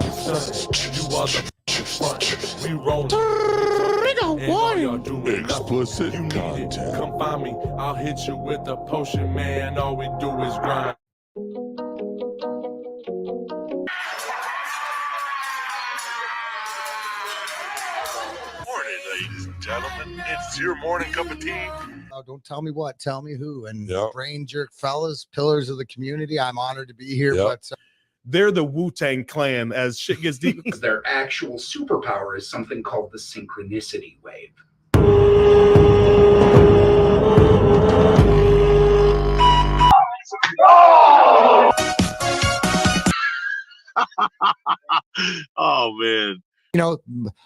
You are the front. We rolling. And all y'all doing Explicit you need it. content. Come find me. I'll hit you with the potion, man. All we do is grind. Morning, ladies and gentlemen. It's your morning cup of tea. Oh, don't tell me what, tell me who. And Yep. brain jerk fellas, pillars of the community. I'm honored to be here, Yep. but They're the Wu-Tang Clan as shit gets deep. Their actual superpower is something called the synchronicity wave. Oh, man. you know,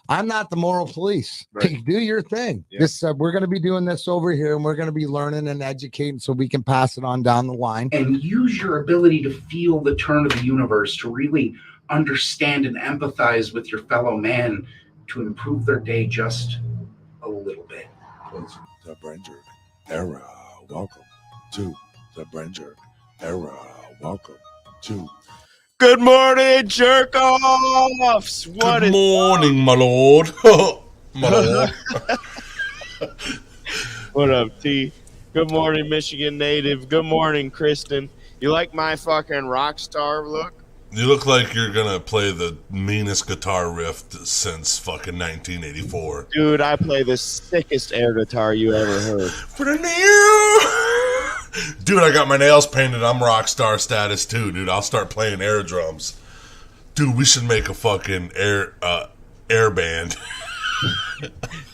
I'm not the moral police. Right. Do your thing. Yeah. This we're going to be doing this over here, and we're going to be learning and educating so we can pass it on down the line. And use your ability to feel the turn of the universe to really understand and empathize with your fellow man to improve their day just a little bit. The brain jerk era. Welcome to the brain jerk era. Welcome to. Good morning, jerk offs. Good morning, my lord. My lord. What up, T? Good morning, Michigan native. Good morning, Kristen. You like my fucking rock star look? You look like you're gonna play the meanest guitar riff since fucking 1984. Dude, I play the sickest air guitar you ever heard. For the new. Dude, I got my nails painted. I'm rock star status too, dude. I'll start playing air drums. Dude, we should make a fucking air band.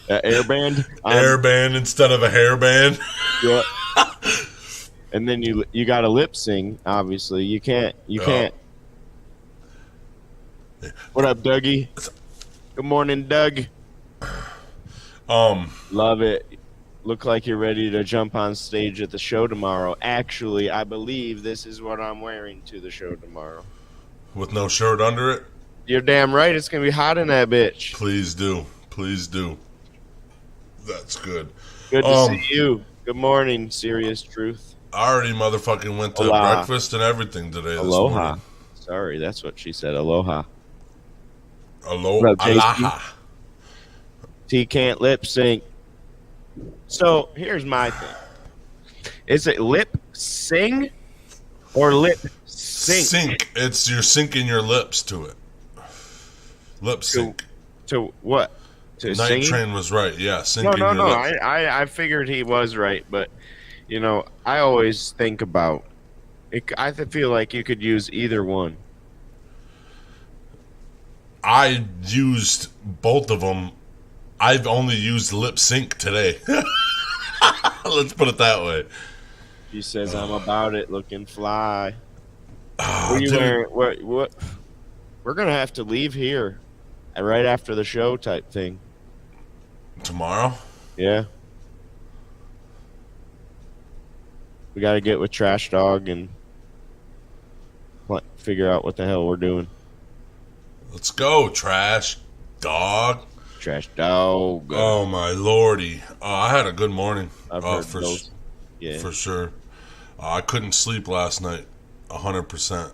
Air band? Air band instead of a hair band. Yeah. And then you got to lip sing, obviously. You can't. What up, Dougie? Good morning, Doug. Love it. Look like you're ready to jump on stage at the show tomorrow. Actually, I believe this is what I'm wearing to the show tomorrow. With no shirt under it? You're damn right. It's going to be hot in that bitch. Please do. Please do. That's good. Good to see you. Good morning, Serious Truth. I already motherfucking went to Aloha. breakfast and everything today. Aloha. Morning. Sorry, that's what she said. Aloha. Aloha. T can't lip sync. So here's my thing. Is it lip sing or lip sync? Sync. It's you're syncing your lips to it. Lip sync. To what? To Night sing? Train was right. Yeah, syncing No. your lips. I figured he was right, but you know, I always think about it. I feel like you could use either one. I used both of them. I've only used lip sync today. Let's put it that way. He says, "I'm about it, looking fly." Ah, What are you dude. wearing? What? We're gonna have to leave here, right after the show, type thing. Tomorrow? Yeah. We got to get with Trash Dog and figure out what the hell we're doing. Let's go, Trash Dog. Trash Dog. Oh, my lordy. I had a good morning. I've heard for, those. Yeah. for sure. I couldn't sleep last night. 100%.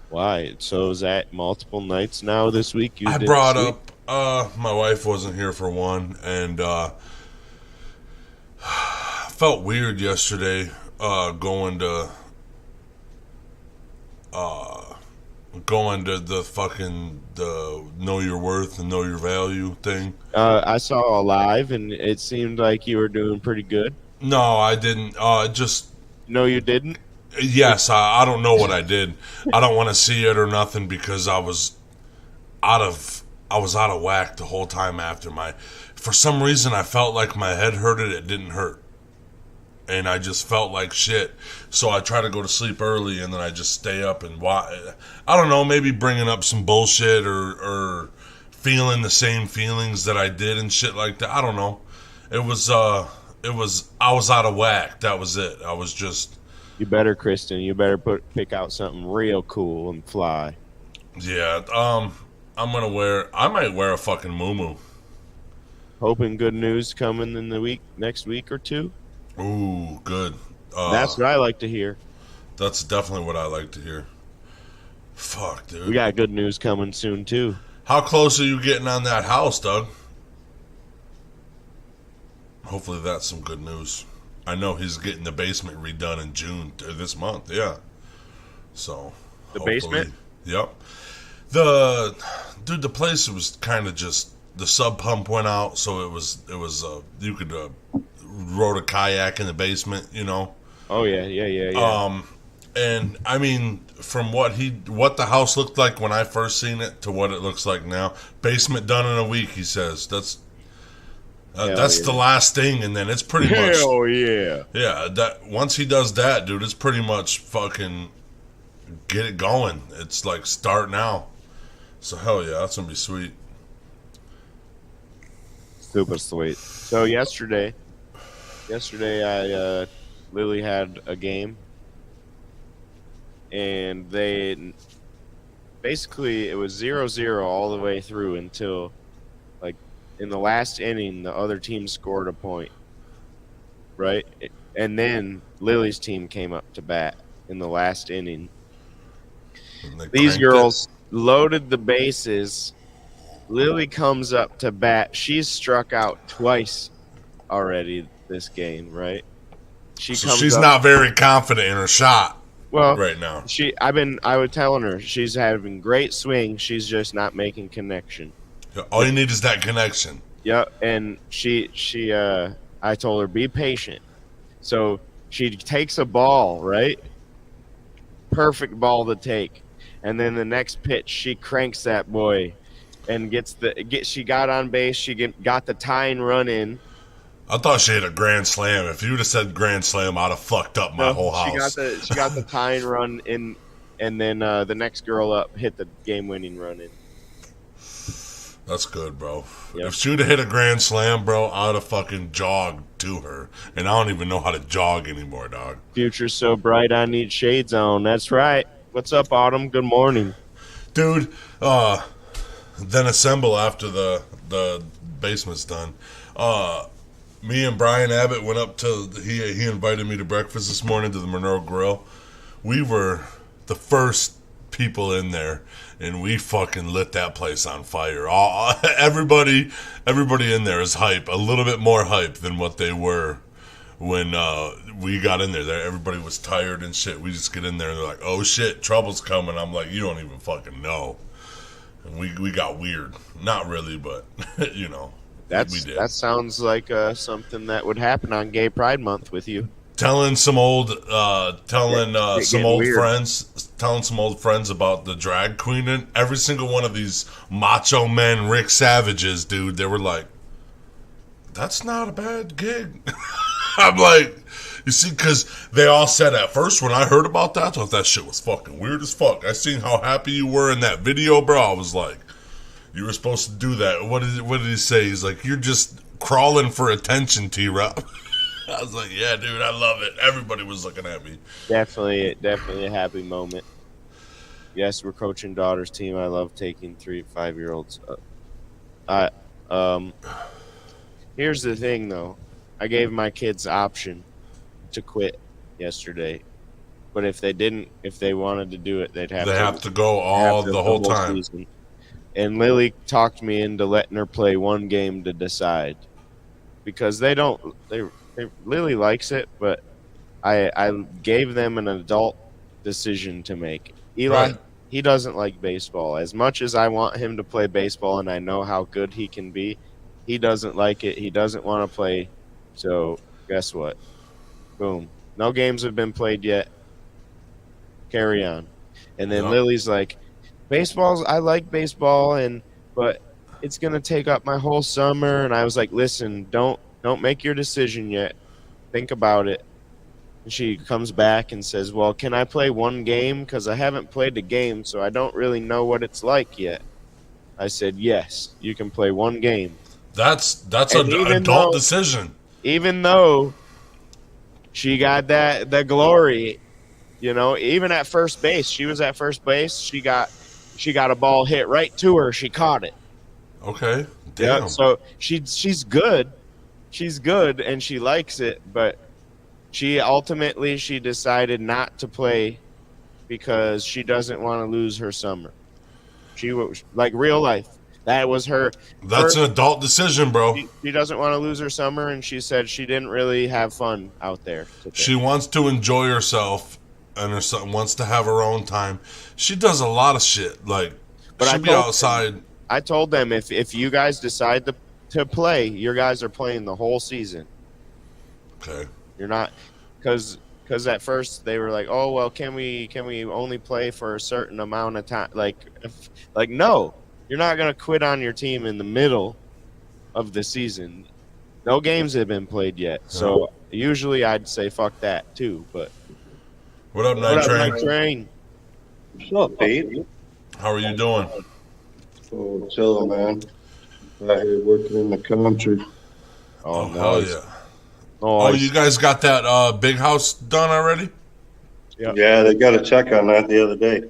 Why? So is that multiple nights now this week? I brought up my wife wasn't here for one, and felt weird yesterday going to the fucking know your worth and know your value thing. I saw a live, and it seemed like you were doing pretty good. No, I didn't. No, you didn't? Yes, I don't know what I did. I don't want to see it or nothing because I was out of whack the whole time after for some reason I felt like my head hurted. It didn't hurt. And I just felt like shit. So I try to go to sleep early and then I just stay up and watch. I don't know, maybe bringing up some bullshit or feeling the same feelings that I did and shit like that. I don't know. I was out of whack. That was it. I was just. You better, Kristen. You better pick out something real cool and fly. Yeah, I might wear a fucking muumuu. Hoping good news coming in the next week or two. Ooh, good. That's what I like to hear. That's definitely what I like to hear. Fuck, dude. We got good news coming soon too. How close are you getting on that house, Doug? Hopefully that's some good news. I know he's getting the basement redone in June this month. Yeah. So The hopefully- basement? Yep. The place was kind of just the sub pump went out, so it was you could rode a kayak in the basement, you know. Oh yeah. And I mean, from what the house looked like when I first seen it to what it looks like now, basement done in a week. He says that's the last thing, and then it's pretty much Hell yeah. yeah. That once he does that, dude, it's pretty much fucking get it going. It's like start now. So hell yeah, that's gonna be sweet. Super sweet. So yesterday I Lily had a game, and they basically it was 0-0 all the way through until like in the last inning the other team scored a point, right? And then Lily's team came up to bat in the last inning. And they These cranked girls loaded the bases. Lily comes up to bat. She's struck out twice already this game, right? She's not very confident in her shot right now. I was telling her she's having great swing. She's just not making connection. All you need is that connection. Yep, and I told her be patient. So she takes a ball, right? Perfect ball to take. And then the next pitch, she cranks that boy and she got on base. She got the tying run in. I thought she had a grand slam. If you would have said grand slam, I'd have fucked up my whole house. She got the tying run in, and then the next girl up hit the game-winning run in. That's good, bro. Yep. If she would have hit a grand slam, bro, I would have fucking jogged to her. And I don't even know how to jog anymore, dog. Future's so bright, I need shades on. That's right. What's up, Autumn? Good morning. Dude, then assemble after the basement's done. Me and Brian Abbott went up to he invited me to breakfast this morning to the Monroe Grille. We were the first people in there, and we fucking lit that place on fire. Everybody in there is hype, a little bit more hype than what they were when we got in there. Everybody was tired and shit. We just get in there and they're like, "Oh shit, trouble's coming." I'm like, "You don't even fucking know." And we got weird. Not really, but you know. That sounds like something that would happen on Gay Pride Month with you. Telling some old friends about the drag queen, and every single one of these macho men, Rick Savages, dude, they were like, "That's not a bad gig." I'm like, you see, because they all said at first when I heard about that, I thought that shit was fucking weird as fuck. I seen how happy you were in that video, bro. I was like, you were supposed to do that. What did he say? He's like, "You're just crawling for attention, T-Rap." I was like, "Yeah, dude, I love it." Everybody was looking at me. Definitely a happy moment. Yes, we're coaching daughter's team. I love taking 3 to 5-year-olds. Here's the thing, though. I gave my kids the option to quit yesterday, but if they wanted to do it, they'd have to go the whole time. Season. And Lily talked me into letting her play one game to decide, because Lily likes it, but I gave them an adult decision to make. Eli, He doesn't like baseball. As much as I want him to play baseball and I know how good he can be, he doesn't like it. He doesn't want to play. So guess what? Boom. No games have been played yet. Carry on. And then Lily's like, I like baseball, but it's going to take up my whole summer. And I was like, listen, don't make your decision yet. Think about it. And she comes back and says, well, can I play one game? Because I haven't played the game, so I don't really know what it's like yet. I said, yes, you can play one game. That's an adult decision. Even though she got the glory, even at first base, she was at first base. She got a ball hit right to her. She caught it. Okay. Damn. Yeah, so she's good. She's good and she likes it, but she ultimately decided not to play because she doesn't want to lose her summer. She was like real life. That was her. That's an adult decision, bro. She doesn't want to lose her summer, and she said she didn't really have fun out there today. She wants to enjoy herself and wants to have her own time. She does a lot of shit. Like, she'll be outside. I told them if you guys decide to play, your guys are playing the whole season. Okay. You're not, because at first they were like, oh well, can we only play for a certain amount of time? Like no, you're not gonna quit on your team in the middle of the season. No games have been played yet, so usually I'd say fuck that too. But what up, Night Train? What's up, Pete? How are you doing? Oh, chilling, man. Out here working in the country. Oh hell yeah. Oh, you guys got that big house done already? Yep. Yeah, they got a check on that the other day.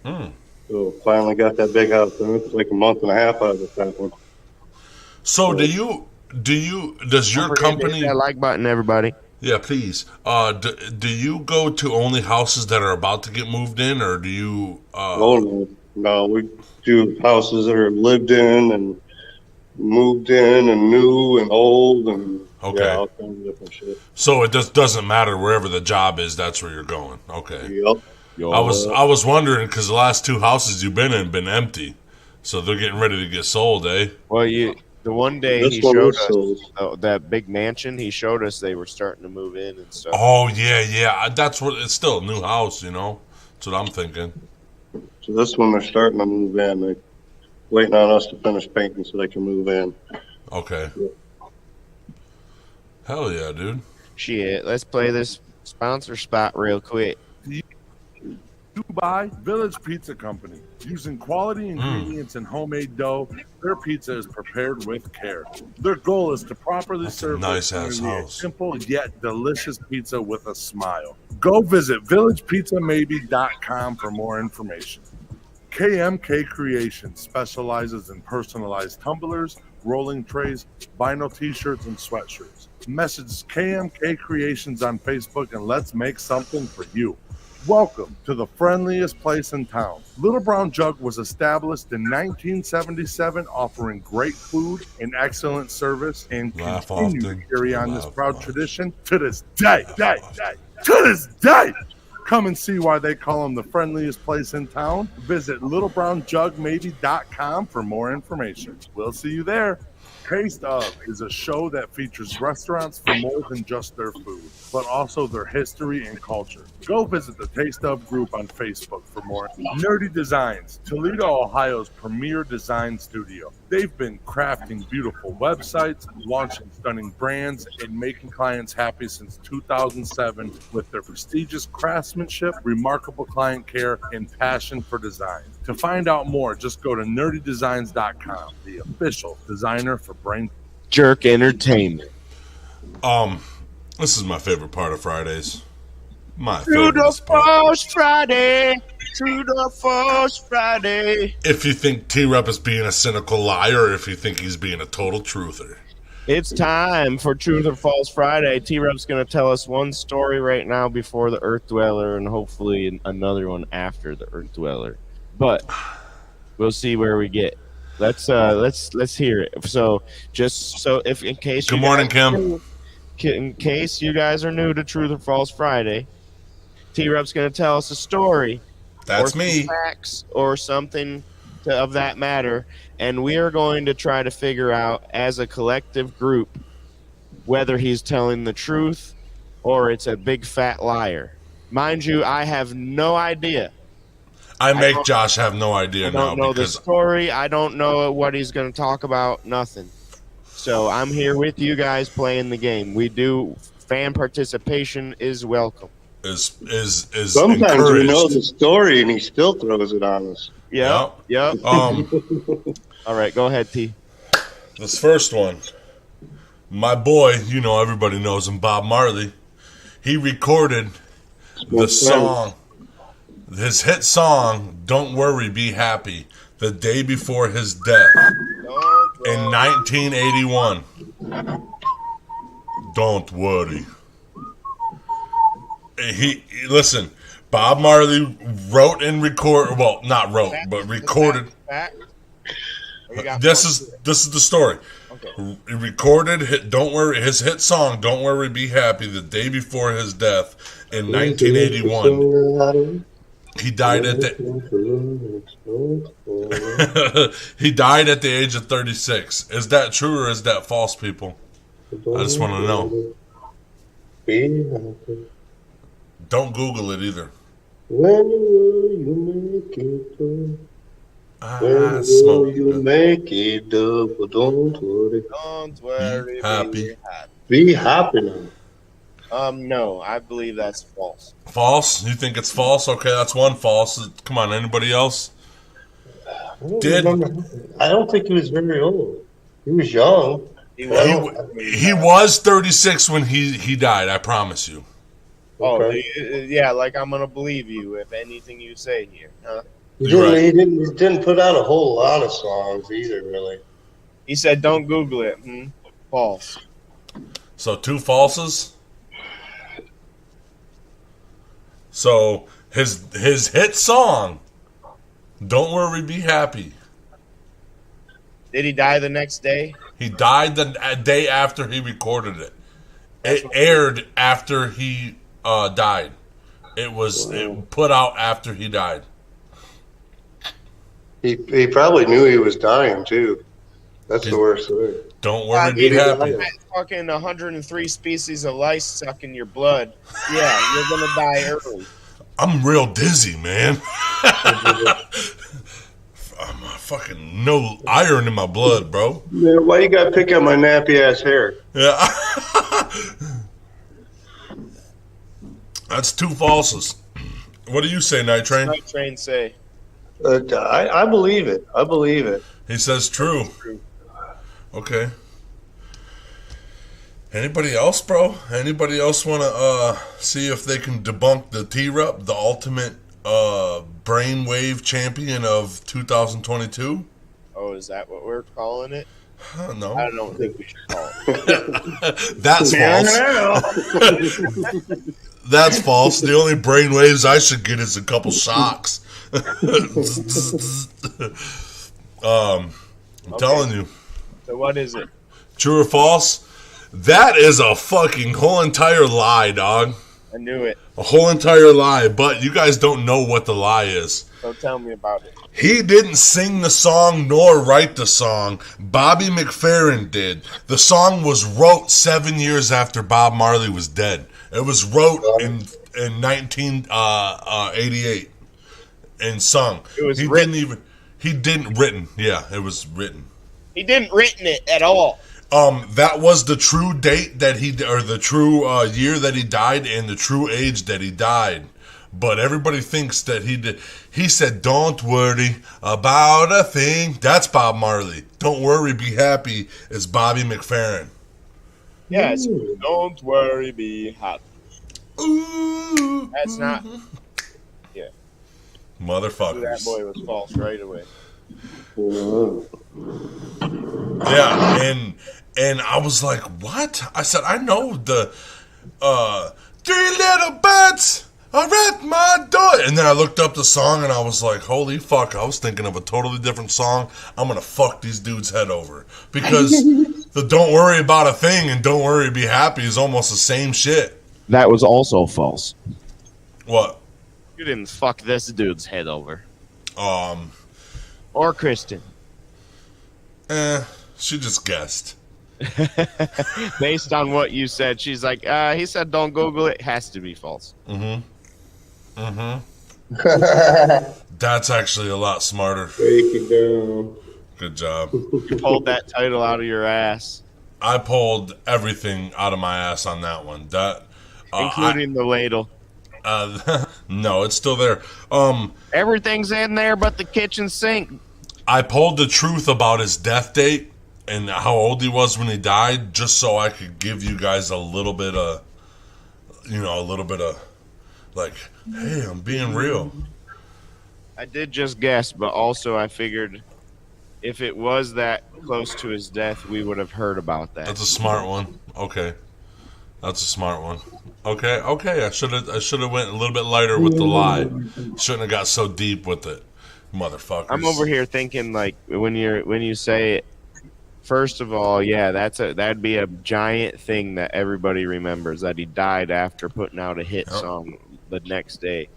Hmm. So finally got that big house done. It was like a month and a half out of that one. So does your company that like button, everybody? Yeah, please. Do you go to only houses that are about to get moved in, or do you No, we do houses that are lived in and moved in and new and old and okay. Yeah, all kinds of different shit. So it just doesn't matter wherever the job is, that's where you're going. Okay. Yep. I was wondering because the last two houses you've been in been empty, so they're getting ready to get sold, eh? Well, the one day he showed us that big mansion. He showed us they were starting to move in and stuff. Oh yeah. That's what it's still a new house, you know. That's what I'm thinking. So this one they're starting to move in. They're waiting on us to finish painting so they can move in. Okay. Hell yeah, dude. Shit, let's play this sponsor spot real quick. Dubai Village Pizza Company. Using quality ingredients and homemade dough, their pizza is prepared with care. Their goal is to properly serve nice-ass a house. simple yet delicious pizza with a smile. Go visit villagepizzamaybe.com for more information. KMK Creations specializes in personalized tumblers, rolling trays, vinyl t-shirts, and sweatshirts. Message KMK Creations on Facebook and let's make something for you. Welcome to the friendliest place in town. Little Brown Jug was established in 1977, offering great food and excellent service, and continue to carry on this proud tradition to this day. To this day! Come and see why they call them the friendliest place in town. Visit littlebrownjugmaybe.com for more information. We'll see you there. Taste Of is a show that features restaurants for more than just their food, but also their history and culture. Go visit the Taste Of group on Facebook for more. Nerdy Designs, Toledo, Ohio's premier design studio. They've been crafting beautiful websites, launching stunning brands, and making clients happy since 2007 with their prestigious craftsmanship, remarkable client care, and passion for design. To find out more, just go to nerdydesigns.com, the official designer for Brain Jerk Entertainment. This is my favorite part of Fridays. True to False Friday. True to False Friday. If you think T-Rep is being a cynical liar, or if you think he's being a total truther. It's time for Truth or False Friday. T-Rep's going to tell us one story right now before the Earth Dweller, and hopefully another one after the Earth Dweller. But we'll see where we get. Let's hear it. So if in case Good morning, Kim. In case you guys are new to Truth or False Friday, T-Rep's going to tell us a story. That's or me. Facts or something of that matter, and we are going to try to figure out as a collective group whether he's telling the truth or it's a big fat liar. Mind you, I have no idea. I make Josh have no idea now. I don't know the story. I don't know what he's going to talk about. Nothing. So I'm here with you guys playing the game. We do fan participation is welcome. Is sometimes encouraged. we know the story and he still throws it on us. Yep. All right, go ahead, T. This first one, my boy, everybody knows him, Bob Marley. He recorded the song, his hit song, "Don't Worry, Be Happy," the day before his death in 1981. Don't worry. Listen. Bob Marley wrote and recorded. Well, not wrote, but recorded. This is the story. Okay. He recorded "Don't Worry," his hit song "Don't Worry, Be Happy" the day before his death in 1981. He died at the he died at the age of 36. Is that true or is that false, people? I just want to know. Don't Google it either. When will you make it through? I smoke. You make it up, but don't worry. Don't worry. Be happy. Be happy now. No, I believe that's false. False? You think it's false? Okay, that's one false. Come on, anybody else? I don't think he was very old. He was young. He was 36 when he died, I promise you. Okay. Oh, yeah, like I'm going to believe you if anything you say here. He didn't put out a whole lot of songs either, really. He said don't Google it. False. So 2 falses? So his hit song, "Don't Worry, Be Happy." Did he die the next day? He died the day after he recorded it. It aired after he died. It was put out after he died. He probably knew he was dying too. That's the worst thing. Don't worry, be happy. Fucking 103 species of lice sucking your blood. Yeah, you're gonna die early. I'm real dizzy, man. I'm fucking no iron in my blood, bro. Man, why you gotta pick up my nappy ass hair? Yeah. That's 2 falses. What do you say, Night Train? Night Train say. I believe it. I believe it. He says true. Okay. Anybody else, bro? Anybody else want to see if they can debunk the T-Rup, the ultimate brainwave champion of 2022? Oh, is that what we're calling it? No. I don't think we should call it. That's false. That's false. The only brainwaves I should get is a couple shocks. I'm telling you. So what is it? True or false? That is a fucking whole entire lie, dog. I knew it. A whole entire lie, but you guys don't know what the lie is. So tell me about it. He didn't sing the song nor write the song. Bobby McFerrin did. The song was wrote 7 years after Bob Marley was dead. It was wrote in 1988 and sung. It was he written. He didn't written. Yeah, it was written. He didn't written it at all. That was the true date that the true year that he died and the true age that he died. But everybody thinks that he did. He said, "Don't worry about a thing." That's Bob Marley. "Don't worry, be happy" is Bobby McFerrin. Yes. Don't worry, be happy. Ooh. That's not. Yeah. Motherfuckers. That boy was false right away. Yeah, and I was like, "What?" I said, "I know the 3 little birds are at my door." And then I looked up the song and I was like, "Holy fuck!" I was thinking of a totally different song. I'm gonna fuck these dudes' head over because the "Don't Worry About a Thing" and "Don't Worry, Be Happy" is almost the same shit. That was also false. What? You didn't fuck this dude's head over. Or Kristen. She just guessed. Based on what you said, she's like, he said don't Google it. Has to be false. That's actually a lot smarter. Break it down. Good job. You pulled that title out of your ass. I pulled everything out of my ass on that one. That including the ladle. No, it's still there. Everything's in there but the kitchen sink. I pulled the truth about his death date and how old he was when he died, just so I could give you guys a little bit of, like, hey, I'm being real. I did just guess, but also I figured if it was that close to his death, we would have heard about that. That's a smart one. Okay. That's a smart one. Okay. I should have went a little bit lighter with the lie. Shouldn't have got so deep with it, motherfuckers. I'm over here thinking like when you say it, first of all, yeah, that'd be a giant thing that everybody remembers, that he died after putting out a hit song the next day.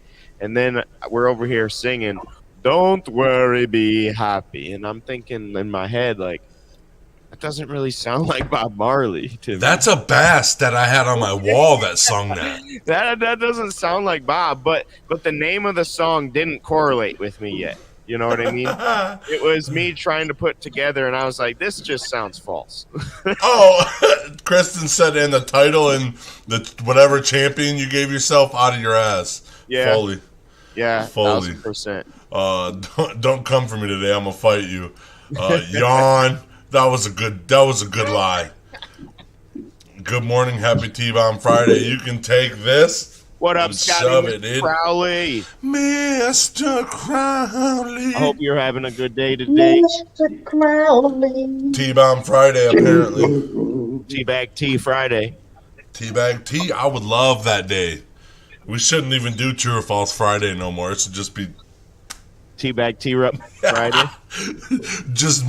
And then we're over here singing, "Don't worry, be happy." And I'm thinking in my head, like, that doesn't really sound like Bob Marley to me. That's a bass that I had on my wall that sung that. That doesn't sound like Bob, but the name of the song didn't correlate with me yet. You know what I mean? It was me trying to put together, and I was like, this just sounds false. Oh, Kristen said in the title and the whatever champion you gave yourself out of your ass. Yeah. Foley. Yeah, Foley. 1000%. Don't come for me today. I'm gonna fight you. Yawn. That was a good lie. Good morning, happy T-Bomb Friday. You can take this. What up, Scotty Crowley? Mr. Crowley. I hope you're having a good day today. Mr. Crowley. T-Bomb Friday, apparently. Teabag Tea Friday. Teabag Tea. I would love that day. We shouldn't even do True or False Friday no more. It should just be Teabag Tea-Rup Friday. Just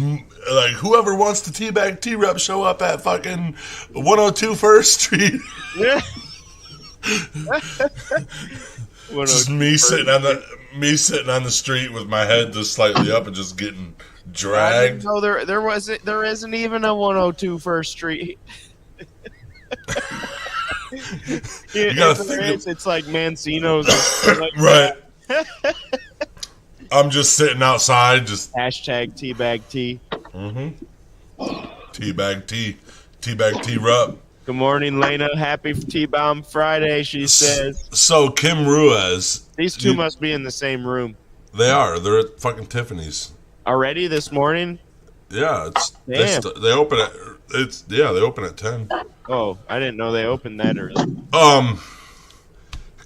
like whoever wants to Teabag Tea-Rup, show up at fucking 102 First Street. Yeah. Just me sitting on the street with my head just slightly up and just getting dragged. No, there isn't even a 102 First Street. You gotta think it's like Mancino's. Right. I'm just sitting outside, just hashtag Teabag Tea. Teabag Tea. Teabag Tea-Rup. Good morning, Lena. Happy T-Bomb Friday, she says. So, Kim Ruiz. These two must be in the same room. They are. They're at fucking Tiffany's. Already this morning? Yeah, they open at 10. Oh, I didn't know they opened that early.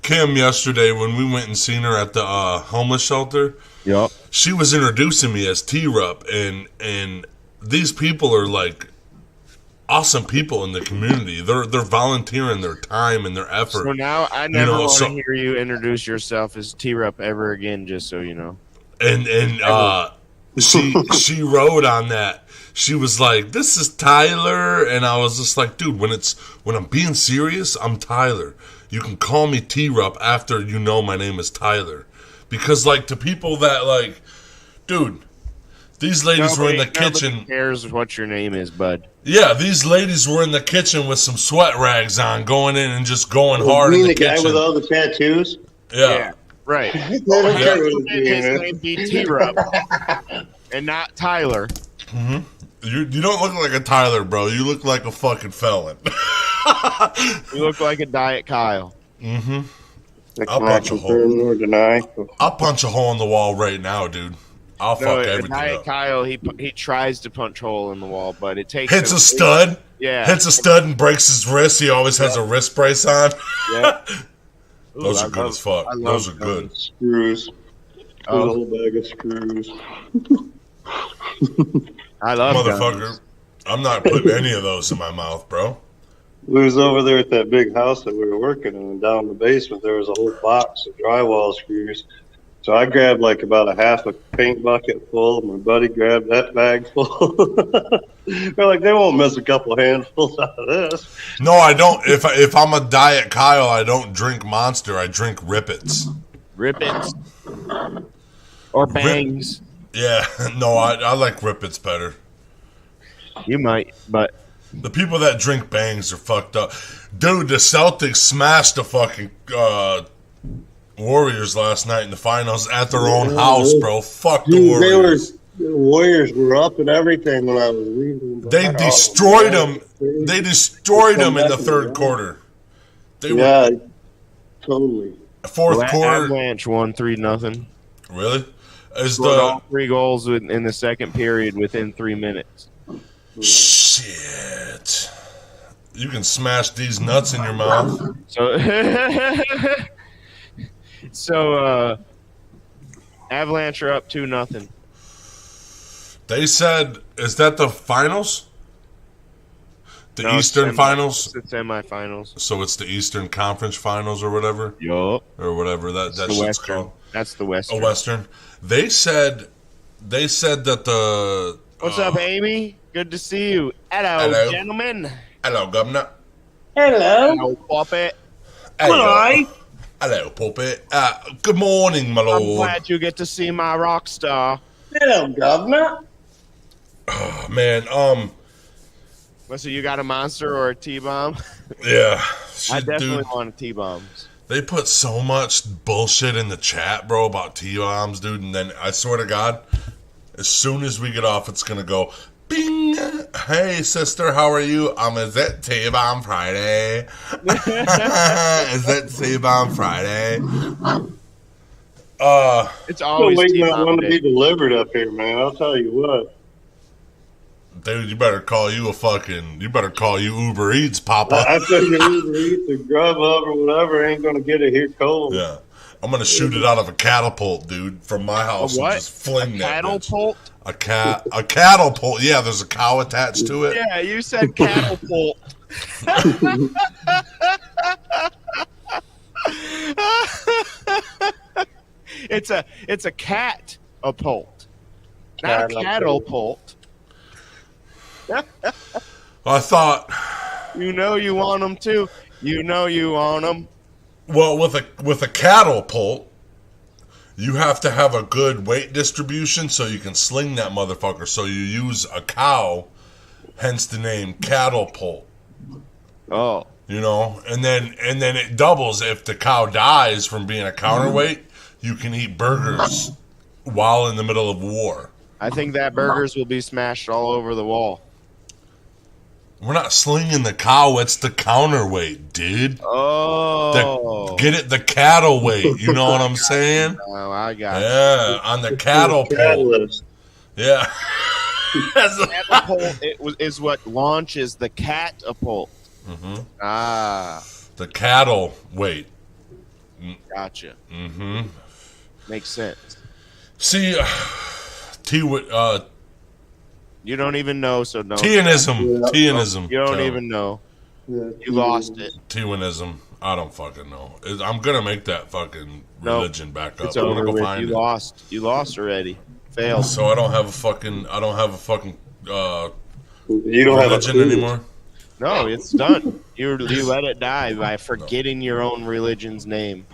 Kim yesterday when we went and seen her at the homeless shelter. Yep. She was introducing me as T-Rup, and these people are like awesome people in the community. They're volunteering their time and their effort. So now I never want to hear you introduce yourself as T-Rup ever again, just so you know. And she wrote on that. She was like, "This is Tyler," and I was just like, "Dude, when I'm being serious, I'm Tyler. You can call me T-Rup after you know my name is Tyler." Because, like, to people that, like, dude, these ladies were in the kitchen. Nobody cares what your name is, bud. Yeah, these ladies were in the kitchen with some sweat rags on, going in and just going hard in the kitchen. You mean the guy with all the tattoos? Yeah. Right. His name be T-Rup and not Tyler. Mm-hmm. You don't look like a Tyler, bro. You look like a fucking felon. You look like a Diet Kyle. Mm-hmm. I'll punch a hole. I'll punch a hole in the wall right now, dude. I'll fuck everything Diet up. Kyle, he tries to punch a hole in the wall, but it takes hits a stud. Yeah, hits a stud and breaks his wrist. He always has a wrist brace on. Yeah. Those are good as fuck. Those are good. Screws. A whole bag of screws. I love motherfucker. guns. I'm not putting any of those in my mouth, bro. We was over there at that big house that we were working in, and down in the basement there was a whole box of drywall screws. So I grabbed like about a half a paint bucket full. My buddy grabbed that bag full. We're like, they won't miss a couple handfuls out of this. No, I don't. If I'm a Diet Kyle, I don't drink Monster. I drink Rippets. Rippets or Bangs. Yeah, no, I like Rippets better. You might, but the people that drink Bangs are fucked up. Dude, the Celtics smashed the fucking Warriors last night in the finals at their own house, bro. Fuck the Warriors. The Warriors were up and everything when I was reading. They destroyed them. They destroyed them in the third quarter. Totally. Fourth quarter. Avalanche won 3-0. Really? All 3 goals in the second period within 3 minutes. Shit. You can smash these nuts in your mouth. So Avalanche are up 2-0. They said, is that the finals? The Eastern Finals? It's the semifinals. So it's the Eastern Conference Finals or whatever? Yup. Or whatever that shit's Western. called. That's the Western. A Western. They said that the... What's up, Amy? Good to see you. Hello. Gentlemen. Hello, Governor. Hello, Puppet. Hello. Hello, Puppet. Good morning, my lord. I'm glad you get to see my rock star. Hello, Governor. Oh, man, So you got a monster or a T-bomb? yeah. I definitely dude, want T-bombs. they put so much bullshit in the chat, bro, about T-bombs, dude, and then I swear to God, as soon as we get off, it's gonna go, bing! Hey, sister, how are you? Is it T-bomb Friday? Is it T-bomb Friday? It's I'm always waiting on T-bomb one to day. be delivered up here, man. I'll tell you what. Dude, you better call you Uber Eats, Papa. I figure Uber Eats or Grubhub or whatever ain't gonna get it here cold. Yeah. I'm gonna shoot it out of a catapult, dude, from my house and just fling that bitch. Catapult? A catapult. Yeah, there's a cow attached to it. Yeah, you said catapult. It's a cat apult, not a catapult. I thought, You know you want them too. You know you want them. well, with a catapult, you have to have a good weight distribution so you can sling that motherfucker. So you use a cow, hence the name catapult. Oh, You know, and then it doubles if the cow dies from being a counterweight. You can eat burgers while in the middle of war. I think that burgers will be smashed all over the wall. We're not slinging the cow; it's the counterweight, dude. Oh, Get it, the cattle weight. You know what I'm saying? oh, I got Yeah, on the catapult. Catalyst. Yeah. catapult. Is what launches the catapult. Mm-hmm. Ah, The cattle weight. gotcha. Mm-hmm. Makes sense. See, You don't even know, so don't. T-anism. Yeah. T-anism. You don't Joe. even know. Yeah, You lost it. T-anism. I don't fucking know. I'm gonna make that fucking No, religion back up. It's I'm over gonna go with. find You it. lost. You lost already. Failed. So I don't have a fucking You don't have a religion clue. anymore. No, it's done. You let it die by forgetting your own religion's name.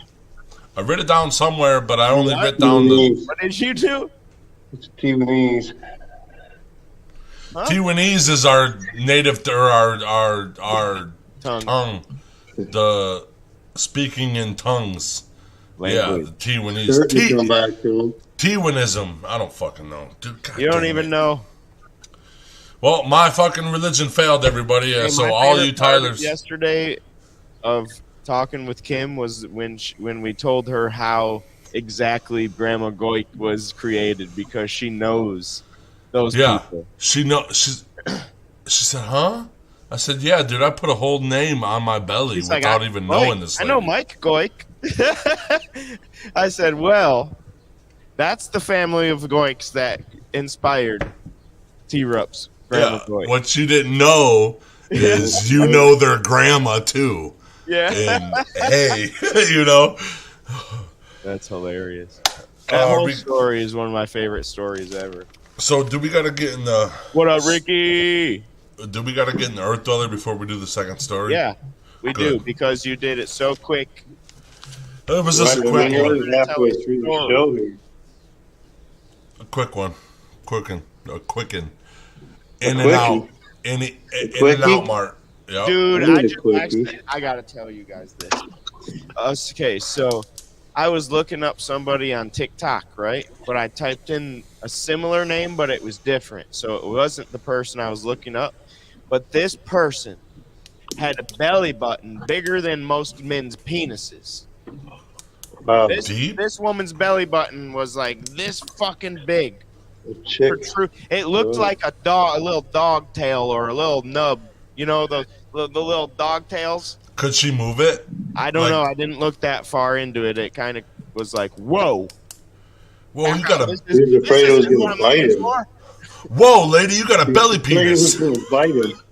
I wrote it down somewhere, but I only What? wrote down the What did you do? It's Taiwanese. Huh? Taiwanese is our native or our Tongue. tongue. The speaking in tongues. Yeah, Language. the Taiwanese. Sure, you come back to him. Taiwanism. I don't fucking know. Dude, God You don't damn even it. know. Well, my fucking religion failed, everybody. Hey, So my all favorite you part of Tylers. yesterday of talking with Kim was when we told her how exactly Grandma Goik was created, because she knows those Yeah. people. She said, huh? I said, yeah, dude, I put a whole name on my belly She's like, without even knowing this I know lady. Mike Goik. I said, well, that's the family of Goiks that inspired T-Rups. Grandma Yeah, Goik. what you didn't know is you know their grandma too. Yeah. And hey, you know. That's hilarious. That Are whole we- story is one of my favorite stories ever. So do we gotta get in the What up, Ricky? Earth Dweller before we do the second story? Yeah, we Good. do, because you did it so quick. It was just a Right, quick we're one. already halfway through the show here. A quick one. Quicken. A In and quickie? out. In and quickie? out, Mart. Yep. Dude, I need I a just quickie. I gotta tell you guys this. Okay, so I was looking up somebody on TikTok, right? But I typed in a similar name, but it was different. So it wasn't the person I was looking up. But this person had a belly button bigger than most men's penises. Wow, Deep? This woman's belly button was like this fucking big. a chick. It looked like a little dog tail or a little nub. You know the little dog tails. Could she move it? I don't Like- know. I didn't look that far into it. It kind of was like, whoa. Well, you gotta. He was afraid it was gonna bite him. Whoa, lady, you got a belly penis. For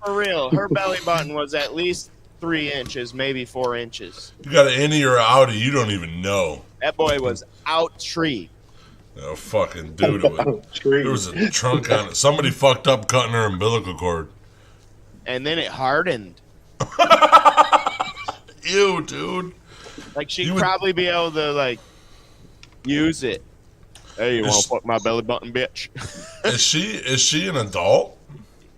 real, her belly button was at least 3 inches, maybe 4 inches. You got an innie or an outie, you don't even know. That boy was out tree. Oh, fucking dude. There was a trunk on it. Somebody fucked up cutting her umbilical cord. And then it hardened. Ew, dude. Like, she'd probably be able to, like, use it. Hey, you want to fuck my belly button, bitch? Is she an adult?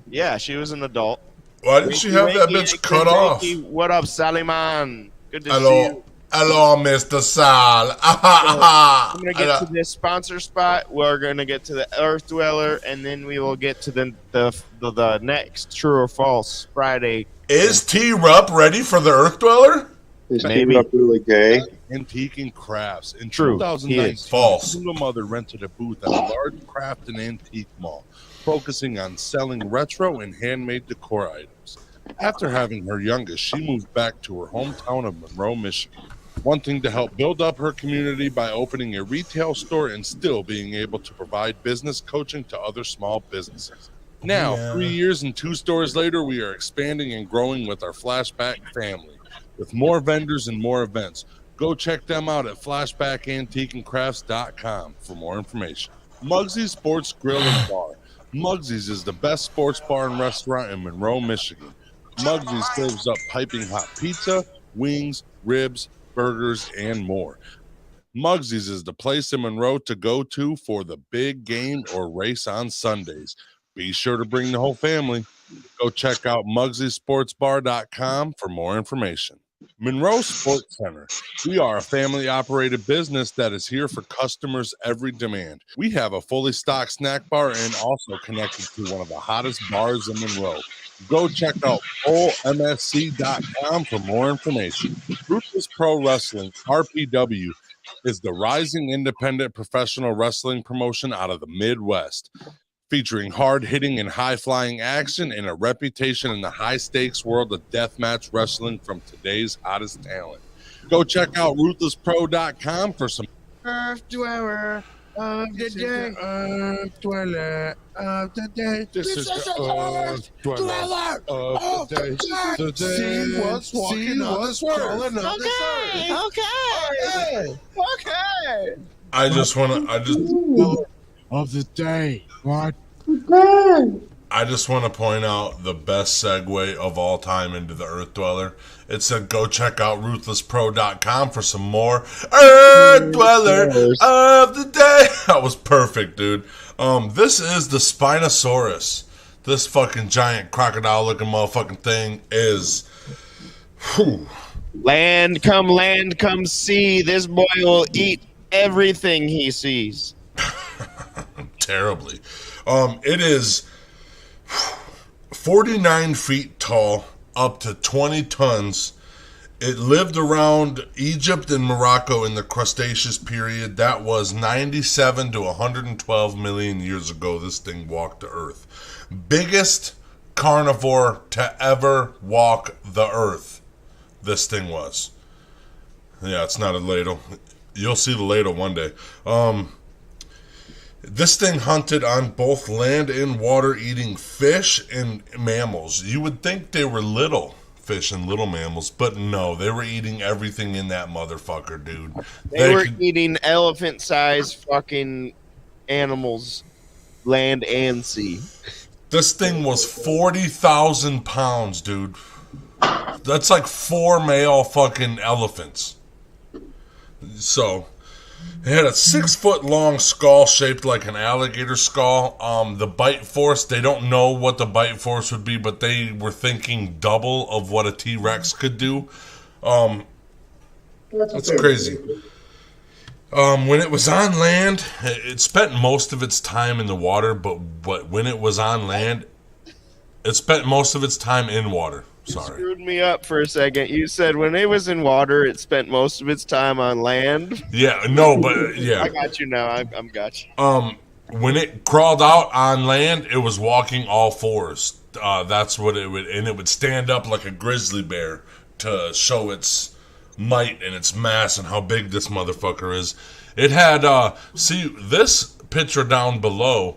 Yeah, she was an adult. Why didn't she have that bitch cut off? What up, Sally man? Good to see you. Hello, Mr. Sal. I'm going to get to this sponsor spot. We're going to get to the Earth Dweller, and then we will get to the next True or False Friday. Is T-Rup ready for the Earth Dweller? Is T-Rup really gay? Antique and crafts. In True. 2019, False. a single mother rented a booth at a large craft and antique mall, focusing on selling retro and handmade decor items. After having her youngest, she moved back to her hometown of Monroe, Michigan, wanting to help build up her community by opening a retail store and still being able to provide business coaching to other small businesses. Now, 3 years and 2 stores later, we are expanding and growing with our Flashback family, with more vendors and more events. Go check them out at flashbackantiqueandcrafts.com for more information. Mugsy Sports Grill and Bar. Mugsy's is the best sports bar and restaurant in Monroe, Michigan. Mugsy's serves up piping hot pizza, wings, ribs, burgers, and more. Mugsy's is the place in Monroe to go to for the big game or race on Sundays. Be sure to bring the whole family. Go check out MugsySportsBar.com for more information. Monroe Sport Center. We are a family-operated business that is here for customers' every demand. We have a fully stocked snack bar and also connected to one of the hottest bars in Monroe. Go check out OLMSC.com for more information. Ruthless Pro Wrestling, RPW, is the rising independent professional wrestling promotion out of the Midwest, featuring hard-hitting and high-flying action and a reputation in the high-stakes world of deathmatch wrestling from today's hottest talent. Go check out RuthlessPro.com for some Earth Dweller of the Day. Earth Dweller of the Day. This is the Earth Dweller of the Day. See what's walking on this world. Okay. I just Of the day. What? I just want to point out the best segue of all time into the Earth Dweller. It said go check out RuthlessPro.com for some more Earth Dweller of the Day. That was perfect, dude. This is the Spinosaurus. This fucking giant crocodile-looking motherfucking thing is... Whew. Land, come see. This boy will eat everything he sees. Terribly. It is 49 feet tall, up to 20 tons. It lived around Egypt and Morocco in the Cretaceous period. That was 97 to 112 million years ago. This thing walked the earth. Biggest carnivore to ever walk the earth. This thing was. Yeah, it's not a ladle. You'll see the ladle one day. This thing hunted on both land and water, eating fish and mammals. You would think they were little fish and little mammals, but no, they were eating everything in that motherfucker, dude. They were eating elephant-sized fucking animals, land and sea. This thing was 40,000 pounds, dude. That's like 4 male fucking elephants. So... it had a 6-foot long skull shaped like an alligator skull. The bite force, they don't know what the bite force would be, but they were thinking double of what a T-Rex could do. That's crazy. When it was on land, it spent most of its time in the water, but when it was on land, it spent most of its time in water. Sorry. You screwed me up for a second. You said when it was in water, it spent most of its time on land. Yeah, no, but yeah. I got you now. I'm got you. When it crawled out on land, it was walking all fours. That's what it would, and it would stand up like a grizzly bear to show its might and its mass and how big this motherfucker is. It had, see this picture down below.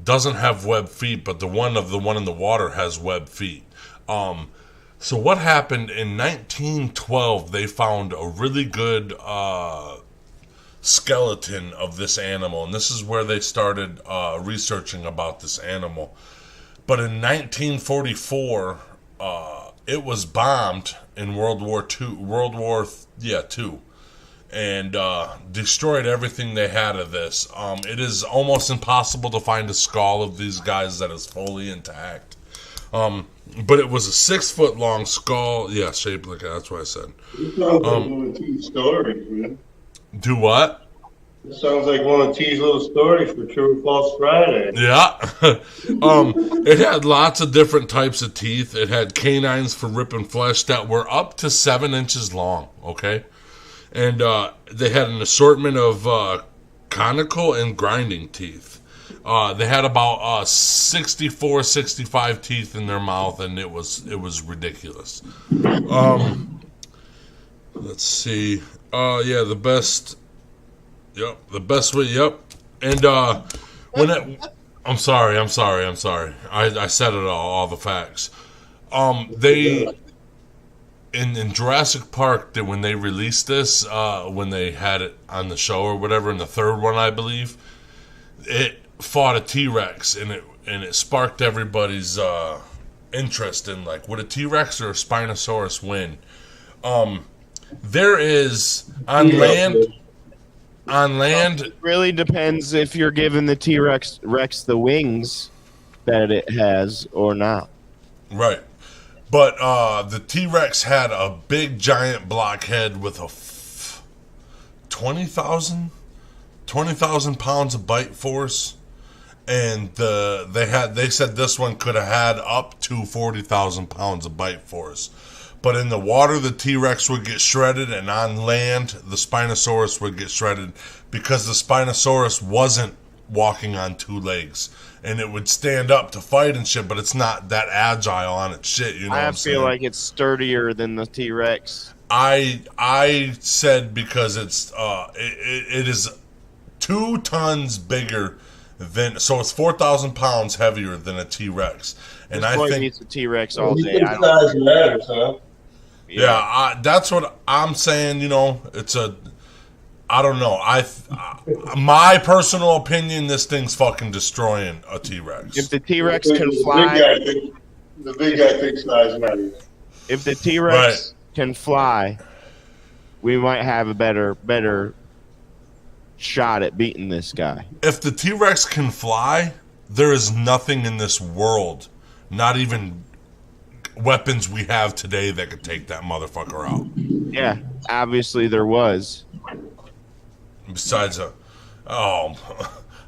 doesn't have webbed feet, but the one in the water has webbed feet. So what happened in 1912? They found a really good skeleton of this animal, and this is where they started researching about this animal. But in 1944, it was bombed in World War II, and destroyed everything they had of this. It is almost impossible to find a skull of these guys that is fully intact. But it was a 6-foot long skull. Yeah, shaped like that. That's what I said. It sounds like one of T's stories, man. Do what? It sounds like one of T's little stories for True or False Friday. Yeah. It had lots of different types of teeth. It had canines for ripping flesh that were up to 7 inches long, okay? And they had an assortment of conical and grinding teeth. They had about 64, 65 teeth in their mouth, and it was ridiculous. Let's see. Yeah, the best. Yep, the best way. Yep, and I'm sorry. I said it all the facts. They in Jurassic Park, that when they released this, when they had it on the show or whatever, in the third one, I believe, it fought a T-Rex, and it sparked everybody's interest in, like, would a T-Rex or a Spinosaurus win? There is on land. It really depends if you're giving the T-Rex the wings that it has or not. Right. But the T-Rex had a big giant blockhead with a 20,000 pounds of bite force, and they said this one could have had up to 40,000 pounds of bite force. But in the water, the T-Rex would get shredded, and on land, the Spinosaurus would get shredded, because the Spinosaurus wasn't walking on 2 legs, and it would stand up to fight and shit, but it's not that agile on its shit. You know what I'm saying? I feel like it's sturdier than the T-Rex. I said because it is 2 tons bigger than, so it's 4,000 pounds heavier than a T-Rex, and I think it's a T-Rex all day. Size matters, huh? Yeah, that's what I'm saying. You know, I don't know. My personal opinion, this thing's fucking destroying a T-Rex. If the T-Rex can fly, the big guy thinks size matters. If the T-Rex can fly, we might have a better shot at beating this guy. If the T-Rex can fly, there is nothing in this world, not even weapons we have today, that could take that motherfucker out. Yeah, obviously there was. Besides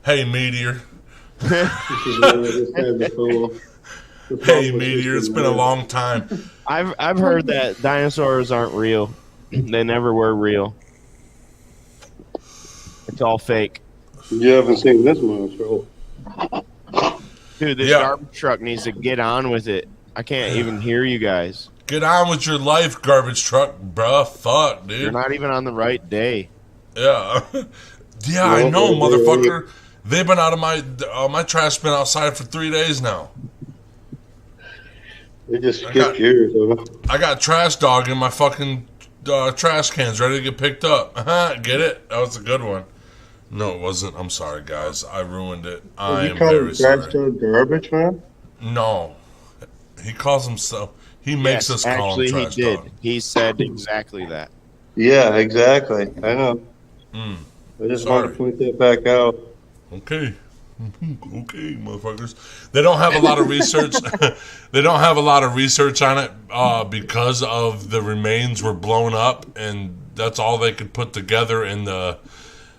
hey Meteor. Hey Meteor, it's been a long time. I've heard that dinosaurs aren't real. They never were real. It's all fake. You haven't seen this monster. Dude, this garbage truck needs to get on with it. I can't even hear you guys. Get on with your life, garbage truck, bruh. Fuck, dude. You're not even on the right day. Yeah. Yeah, I know, motherfucker. They've been out of my trash been outside for 3 days now. They just skipped yours, huh? I got trash dog in my fucking trash cans ready to get picked up. Get it? That was a good one. No, it wasn't. I'm sorry, guys. I ruined it. I am very sorry. You call garbage, man? No. He calls himself. He makes us call him trash he did. dog. He said exactly that. Yeah, exactly. I know. I just want to point that back out. Okay. Okay, motherfuckers. They don't have a lot of research. They don't have a lot of research on it because of the remains were blown up, and that's all they could put together in the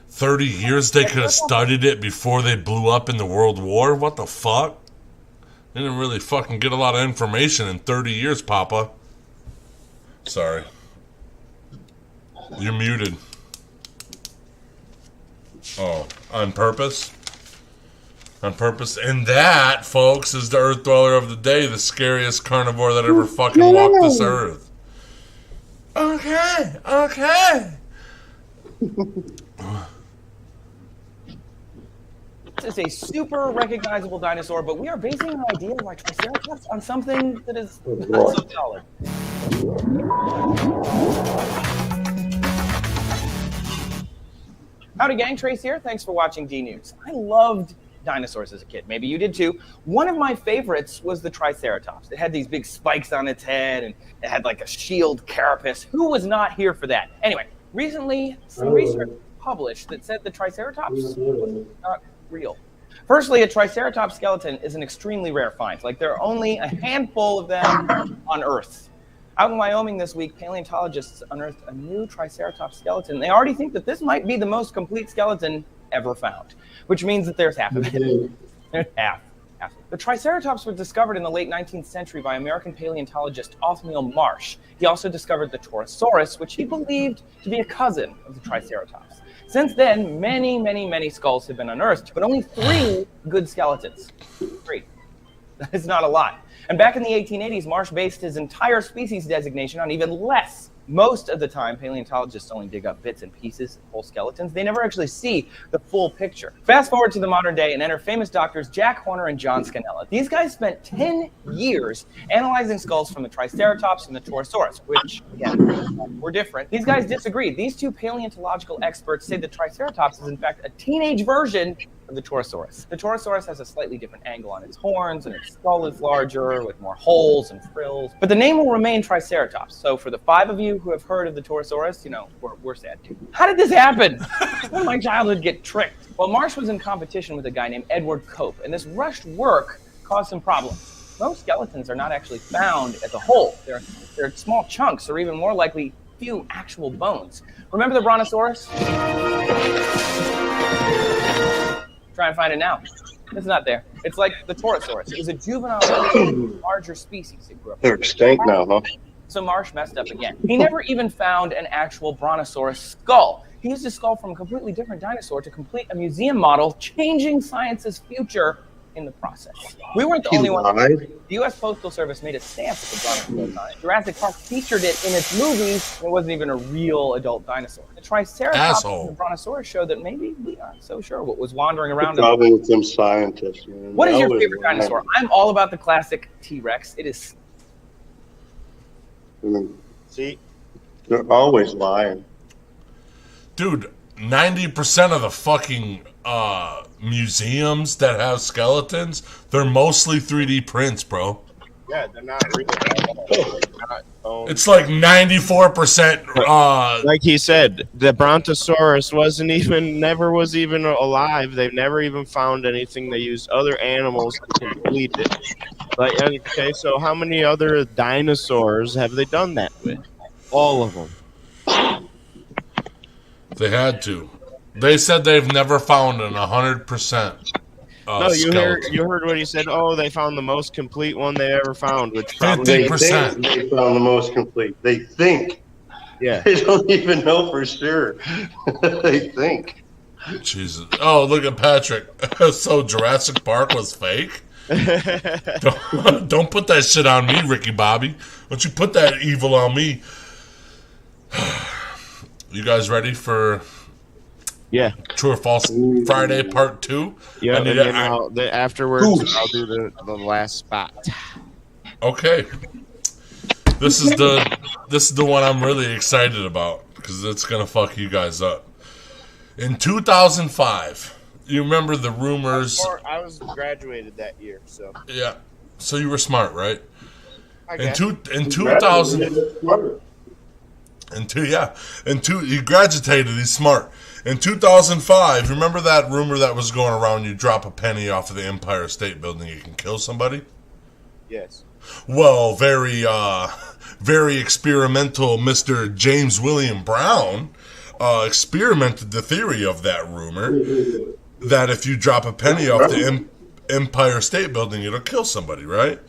30 years they could have studied it before they blew up in the World War. What the fuck? They didn't really fucking get a lot of information in 30 years, Papa. Sorry. You're muted. Oh, on purpose? On purpose. And that, folks, is the Earth Dweller of the Day, the scariest carnivore that ever fucking walked this earth. Okay, okay. is a super recognizable dinosaur, but we are basing our idea of our Triceratops on something that is not so solid. Howdy gang, Trace here. Thanks for watching D News. I loved dinosaurs as a kid. Maybe you did too. One of my favorites was the Triceratops. It had these big spikes on its head and it had like a shield carapace. Who was not here for that? Anyway, recently some research was published that said the Triceratops was not real. Firstly, a Triceratops skeleton is an extremely rare find. Like there are only a handful of them on Earth. Out in Wyoming this week, paleontologists unearthed a new Triceratops skeleton. They already think that this might be the most complete skeleton ever found, which means that there's half of it. half. The Triceratops was discovered in the late 19th century by American paleontologist Othniel Marsh. He also discovered the Torosaurus, which he believed to be a cousin of the Triceratops. Since then, many skulls have been unearthed, but only 3 good skeletons. 3. That is not a lot. And back in the 1880s, Marsh based his entire species designation on even less. Most of the time, paleontologists only dig up bits and pieces, whole skeletons. They never actually see the full picture. Fast forward to the modern day and enter famous doctors Jack Horner and John Scannella. These guys spent 10 years analyzing skulls from the Triceratops and the Torosaurus, which, again, were different. These guys disagreed. These 2 paleontological experts say the Triceratops is, in fact, a teenage version of the Torosaurus. The Torosaurus has a slightly different angle on its horns, and its skull is larger with more holes and frills. But the name will remain Triceratops. So for the 5 of you who have heard of the Torosaurus, you know, we're sad too. How did this happen? How did my childhood get tricked? Well, Marsh was in competition with a guy named Edward Cope, and this rushed work caused some problems. Most skeletons are not actually found as a whole. They're small chunks, or even more likely, few actual bones. Remember the Brontosaurus? Try and find it now. It's not there. It's like the Torosaurus. It was a juvenile, larger species. It grew up. They're extinct now, huh? So Marsh messed up again. He never even found an actual Brontosaurus skull. He used a skull from a completely different dinosaur to complete a museum model, changing science's future in the process. We weren't the only ones. The U.S. Postal Service made a stamp with the Brontosaurus on it. Jurassic Park featured it in its movies. It wasn't even a real adult dinosaur. The Triceratops and the Brontosaurus showed that maybe we aren't so sure what was wandering around. Probably with some scientists, man. What is your favorite dinosaur? I'm all about the classic T-Rex. It is. See, they're always lying. Dude, 90% of the fucking museums that have skeletons, they're mostly 3D prints, bro. Yeah, they're not real. It's like 94%. Like he said, the Brontosaurus never was even alive. They've never even found anything. They used other animals to complete it. Like, okay, so how many other dinosaurs have they done that with? All of them. They had to. They said they've never found an 100%. No, you heard what he said. Oh, they found the most complete one they ever found, which probably 50%. They found the most complete. They think. Yeah. They don't even know for sure. They think. Jesus. Oh, look at Patrick. So Jurassic Park was fake? Don't put that shit on me, Ricky Bobby. Don't you put that evil on me. You guys ready for True or False Friday Part 2? Yeah, and then afterwards I'll do the last spot. Okay. This is the one I'm really excited about because it's gonna fuck you guys up. In 2005, you remember the rumors? I was graduated that year, so yeah. So you were smart, right? In 2000. He graduated. He's smart. In 2005, remember that rumor that was going around? You drop a penny off of the Empire State Building, you can kill somebody. Yes. Well, very experimental Mr. James William Brown experimented the theory of that rumor that if you drop a penny off the Empire State Building, it'll kill somebody, right?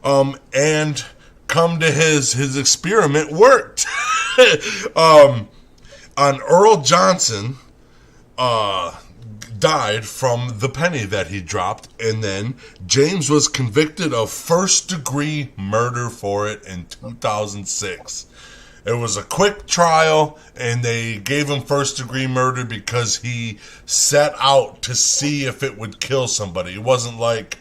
And come to his experiment worked. Earl Johnson died from the penny that he dropped, and then James was convicted of first-degree murder for it in 2006. It was a quick trial, and they gave him first-degree murder because he set out to see if it would kill somebody. It wasn't like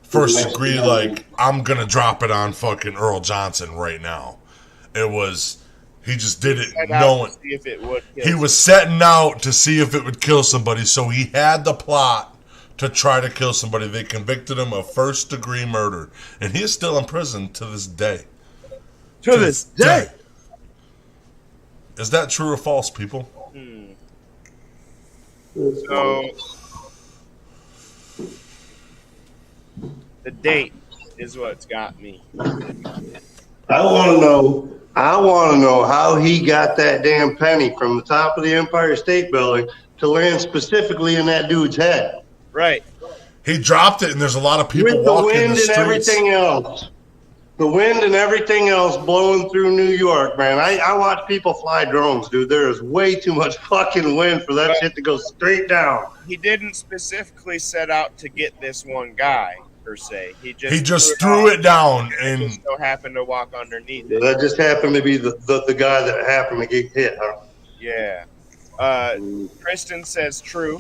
first degree, like, I'm going to drop it on fucking Earl Johnson right now. It was, he just did it knowing. He was setting out to see if it would kill somebody, so he had the plot to try to kill somebody. They convicted him of first-degree murder, and he is still in prison to this day. To this day. Is that true or false, people? So, the date is what's got me. I want to know how he got that damn penny from the top of the Empire State Building to land specifically in that dude's head. Right. He dropped it, and there's a lot of people With the walking wind the streets. and everything else. The wind and everything else blowing through New York, man. I watch people fly drones, dude. There is way too much fucking wind for that shit to go straight down. He didn't specifically set out to get this one guy, per se. He just threw it down, and just so happened to walk underneath it. That just happened to be the guy that happened to get hit, huh? Yeah. Kristen says true.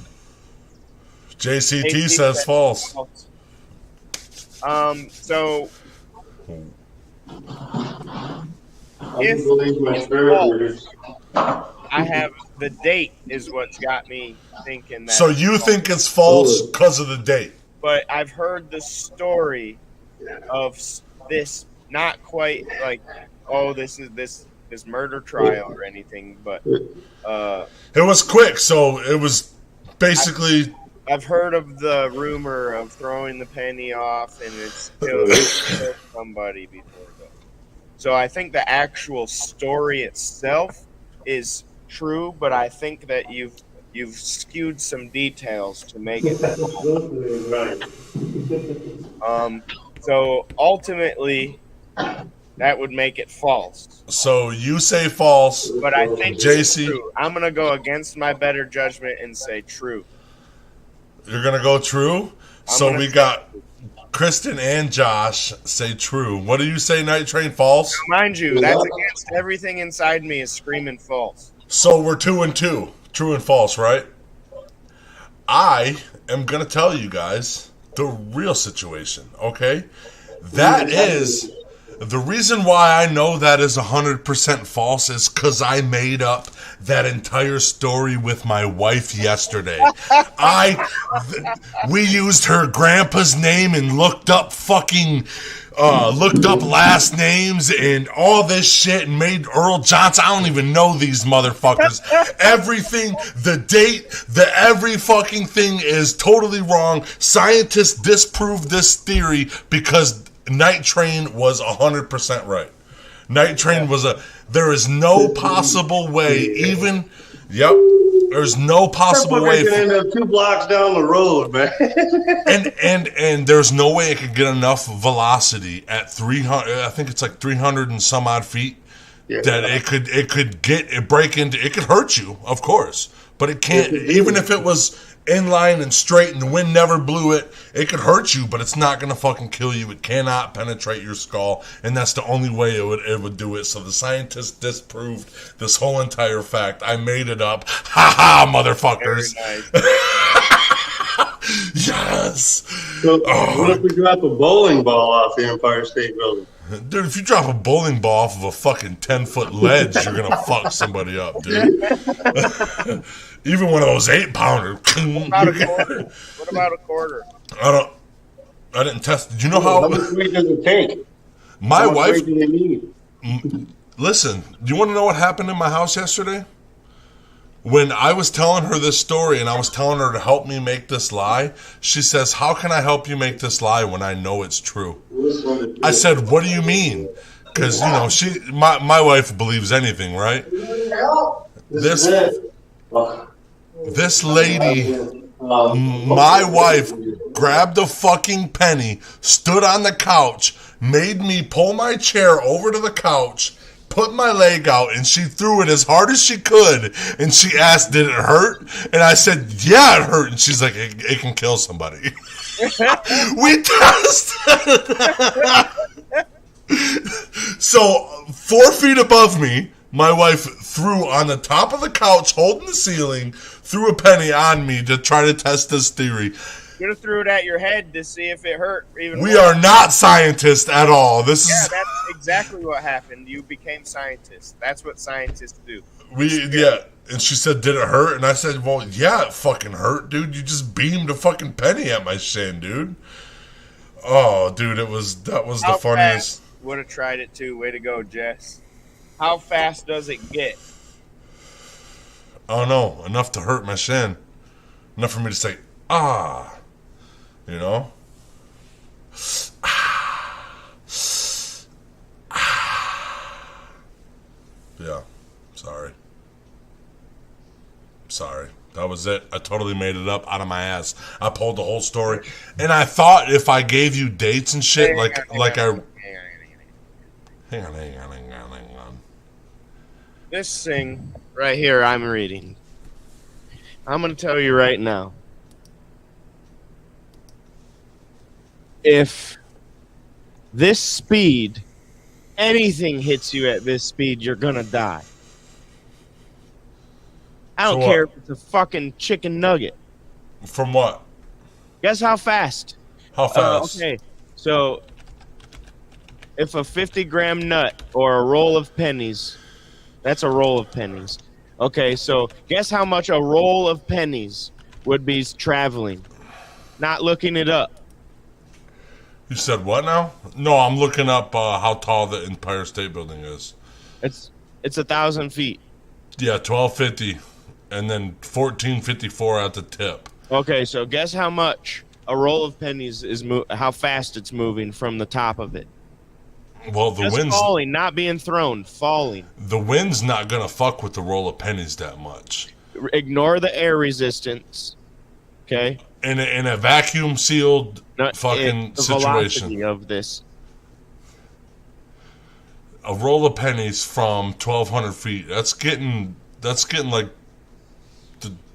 JCT says false. So if false, I have the date is what's got me thinking that. So you think it's false because of the date? But I've heard the story of this, not quite like, oh, this is this murder trial or anything, but it was quick, so it was basically. I've heard of the rumor of throwing the penny off and it's killed somebody before that. So I think the actual story itself is true, but I think that you've skewed some details to make it so ultimately that would make it false. So you say false, but I think JC, it's true. I'm gonna go against my better judgment and say true. You're going to go true? So we got Kristen and Josh say true. What do you say, Night Train? False? Mind you, that's against everything inside me is screaming false. So we're 2-2. True and false, right? I am going to tell you guys the real situation, okay? That is... The reason why I know that is 100% false is because I made up that entire story with my wife yesterday. We used her grandpa's name and looked up last names and all this shit and made Earl Johnson. I don't even know these motherfuckers. Everything, the date, every fucking thing is totally wrong. Scientists disproved this theory because Night Train was 100% right. Night Train was there is no possible way, there's no possible way. End up 2 blocks down the road, man. and there's no way it could get enough velocity at 300. I think it's like 300 and some odd feet that it could break into. It could hurt you, of course, but it can't. Even if it was in line and straight and the wind never blew it, it could hurt you, but it's not going to fucking kill you. It cannot penetrate your skull, and that's the only way it would do it. So the scientists disproved this whole entire fact. I made it up. Ha ha, motherfuckers. Yes. So, what if we drop a bowling ball off the Empire State Building? Dude, if you drop a bowling ball off of a fucking 10-foot ledge, you're going to fuck somebody up, dude. Even one of those 8-pounders. What about a quarter? I didn't test. Did you know how much weight does it take? My how much wife. weight do they need? Listen, do you want to know what happened in my house yesterday? When I was telling her this story and I was telling her to help me make this lie, she says, "How can I help you make this lie when I know it's true?" I said, "What do you mean?" Because my wife believes anything, right? This lady, my wife, grabbed a fucking penny, stood on the couch, made me pull my chair over to the couch, put my leg out, and she threw it as hard as she could. And she asked, "Did it hurt?" And I said, "Yeah, it hurt." And she's like, it can kill somebody. We tested. So 4 feet above me, my wife threw on the top of the couch, holding the ceiling, threw a penny on me to try to test this theory. Could have threw it at your head to see if it hurt even We more. are not scientists at all. This Yeah, is that's exactly what happened. You became scientists. That's what scientists do. yeah. And she said, "Did it hurt?" And I said, "Well, yeah, it fucking hurt, dude. You just beamed a fucking penny at my shin, dude." Oh, dude, that was the funniest. Would have tried it too. Way to go, Jess. How fast does it get? Oh no, enough to hurt my shin. Enough for me to say, "Ah." You know? Yeah. Sorry. That was it. I totally made it up out of my ass. I pulled the whole story. And I thought if I gave you dates and shit, Hang on. This thing right here I'm reading. I'm going to tell you right now. If this speed, anything hits you at this speed, you're going to die. I don't care if it's a fucking chicken nugget. From what? Guess how fast? How fast? Okay, so if a 50-gram nut or a roll of pennies, that's a roll of pennies. Okay, so guess how much a roll of pennies would be traveling? Not looking it up. You said what now? No, I'm looking up how tall the Empire State Building is. It's 1,000 feet. Yeah, 1,250, and then 1,454 at the tip. Okay, so guess how much a roll of pennies is how fast it's moving from the top of it. Well, the Just wind's falling, not being thrown, falling. The wind's not gonna fuck with the roll of pennies that much. Ignore the air resistance. Okay. In a vacuum sealed fucking the situation. Velocity of this. A roll of pennies from 1,200 feet. That's getting like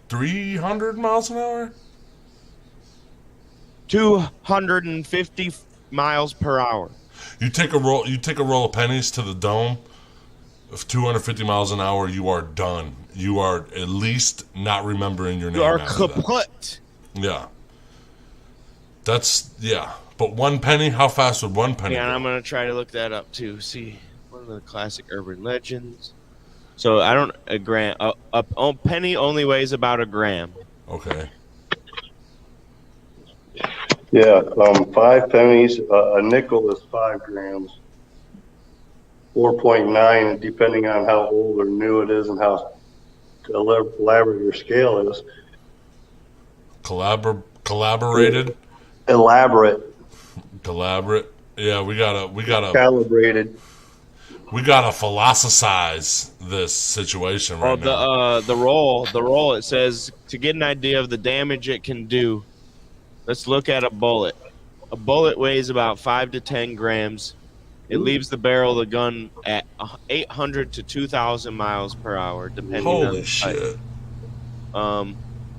300 miles an hour. 250 miles per hour. You take a roll of pennies to the dome of 250 miles an hour. You are done. You are at least not remembering your name. You are after kaput. Yeah. But 1 penny, how fast would 1 penny Yeah, and go? I'm going to try to look that up too. See, one of the classic urban legends. So I don't, a gram, a penny only weighs about a gram. Okay. Yeah, 5 pennies. A nickel is 5 grams. 4.9, depending on how old or new it is and how elaborate your scale is. Collaborated. Elaborate. Yeah, we gotta Calibrated. We gotta philosophize this situation right now. The roll. It says to get an idea of the damage it can do. Let's look at a bullet. A bullet weighs about 5 to 10 grams. It leaves the barrel of the gun at 800 to 2,000 miles per hour, depending on Holy the shit. type.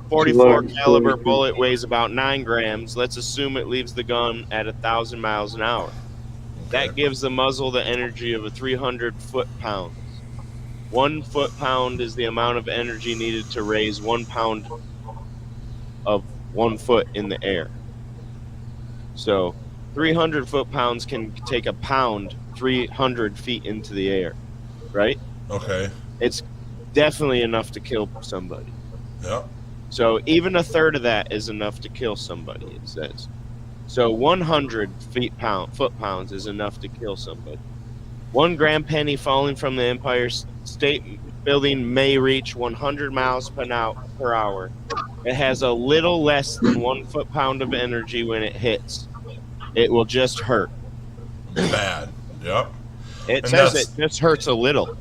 44 caliber bullet weighs about 9 grams. Let's assume it leaves the gun at 1,000 miles an hour. That gives the muzzle the energy of a 300 foot-pounds. 1 foot-pound is the amount of energy needed to raise 1 pound of 1 foot in the air. So 300 foot-pounds can take a pound 300 feet into the air, right? Okay. It's definitely enough to kill somebody. Yeah. So even a third of that is enough to kill somebody, it says. So 100 foot-pounds is enough to kill somebody. 1 gram penny falling from the Empire State Building may reach 100 miles per hour. It has a little less than 1 foot-pound of energy when it hits. It will just hurt. Bad. Yep. It says it just hurts a little.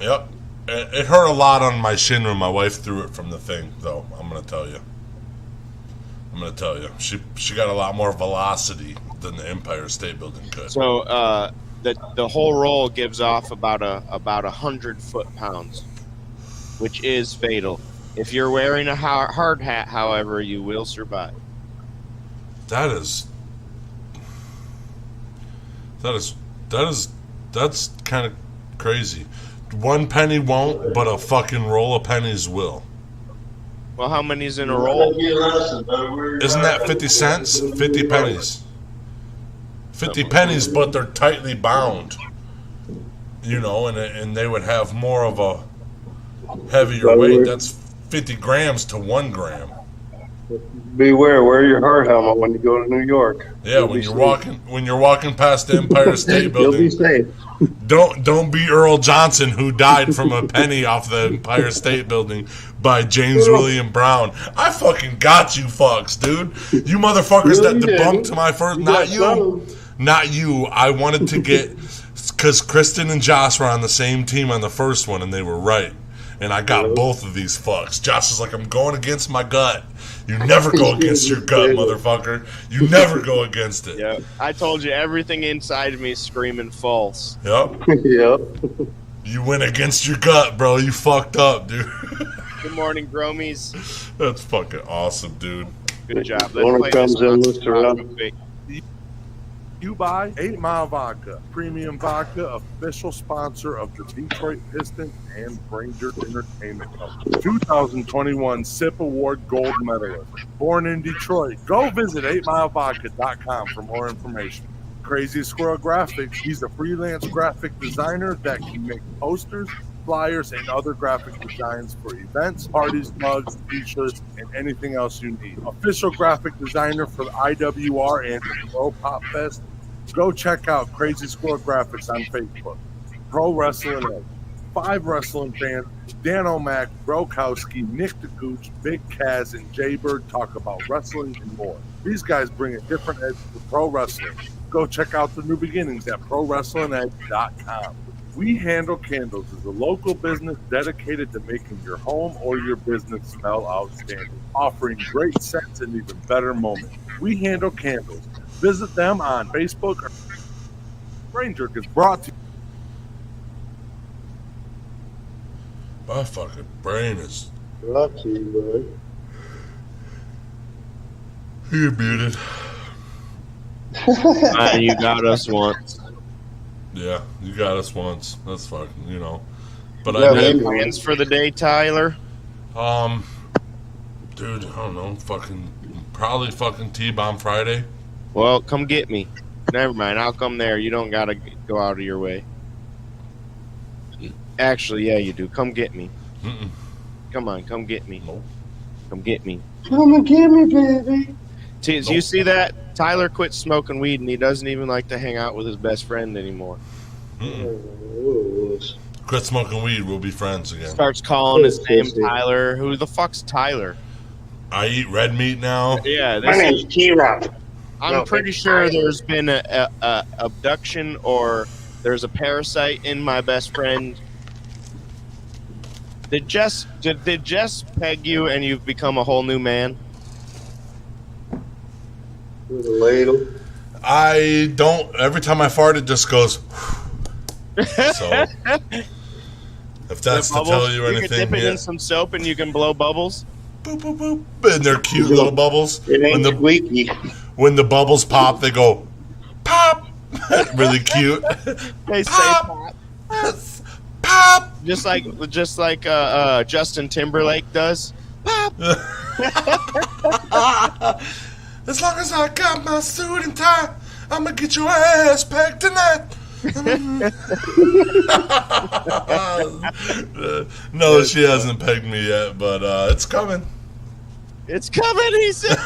Yep. It hurt a lot on my shin when my wife threw it from the thing, though. I'm gonna tell you. She got a lot more velocity than the Empire State Building could. So the whole roll gives off about 100 foot-pounds, which is fatal. If you're wearing a hard hat, however, you will survive. That's That's kind of crazy. 1 penny won't, but a fucking roll of pennies will. Well, how many's in a roll? Isn't that 50 cents? 50 pennies. 50 pennies, but they're tightly bound. You know, and they would have more of a heavier weight. That's 50 grams to 1 gram. Beware, wear your hard helmet when you go to New York. Yeah, when you're walking past the Empire State Building. You'll be safe. Don't be Earl Johnson, who died from a penny off the Empire State Building by James William Brown. I fucking got you fucks, dude. You motherfuckers that debunked my first... Not you. I wanted to get... Because Kristen and Josh were on the same team on the first one, and they were right. And I got both of these fucks. Josh is like, I'm going against my gut. You never go against your gut, motherfucker. You never go against it. Yeah, I told you, everything inside of me is screaming false. Yep. Yep. You went against your gut, bro. You fucked up, dude. Good morning, Gromies. That's fucking awesome, dude. Good job. Owner comes in, looks around. You buy 8 Mile Vodka, premium vodka, official sponsor of the Detroit Pistons and Ranger Entertainment Company. 2021 SIP Award Gold Medalist. Born in Detroit. Go visit 8milevodka.com for more information. Crazy Squirrel Graphics. He's a freelance graphic designer that can make posters, flyers, and other graphic designs for events, parties, mugs, t-shirts, and anything else you need. Official graphic designer for the IWR and the Monroe Pop Fest. Go check out Crazy Squirrel Graphics on Facebook. Pro Wrestling Edge. 5 wrestling fans, Dan O'Mac, Brokowski, Nick the Gooch, Big Kaz, and Jaybird talk about wrestling and more. These guys bring a different edge to pro wrestling. Go check out the new beginnings at ProWrestlingEdge.com. We Handle Candles is a local business dedicated to making your home or your business smell outstanding, offering great scents and even better moments. We Handle Candles. Visit them on Facebook. Brain Jerk is brought to you. My fucking brain is... Brought to you, bud. You're muted. You got us once. Yeah, you got us once. That's fucking, you know. But Yeah, I did. plans for the day, Tyler? Dude, I don't know. Probably fucking T-Bomb Friday. Well, come get me. Never mind, I'll come there. You don't gotta go out of your way. Actually, yeah, you do. Come get me. Mm-mm. Come on, come get me. Nope. Come get me. Come and get me, baby. Do you see that? Tyler quit smoking weed, and he doesn't even like to hang out with his best friend anymore. Mm-mm. Quit smoking weed, we'll be friends again. Starts calling his name Tyler. Who the fuck's Tyler? I eat red meat now. Yeah, My name's T-Rock. I'm pretty sure there's been a abduction or there's a parasite in my best friend. Did Jess peg you and you've become a whole new man? With a ladle. I don't. Every time I fart, it just goes. So, if that's to tell you anything, you can dip it in some soap and you can blow bubbles. Boop boop boop, and they're cute little bubbles. It ain't squeaky. When the bubbles pop, they go pop. Really cute. They say pop. pop. Pop. Just like Justin Timberlake does. Pop. As long as I got my suit and tie, I'm gonna get your ass packed tonight. No, she hasn't pegged me yet, but it's coming. It's coming, he said.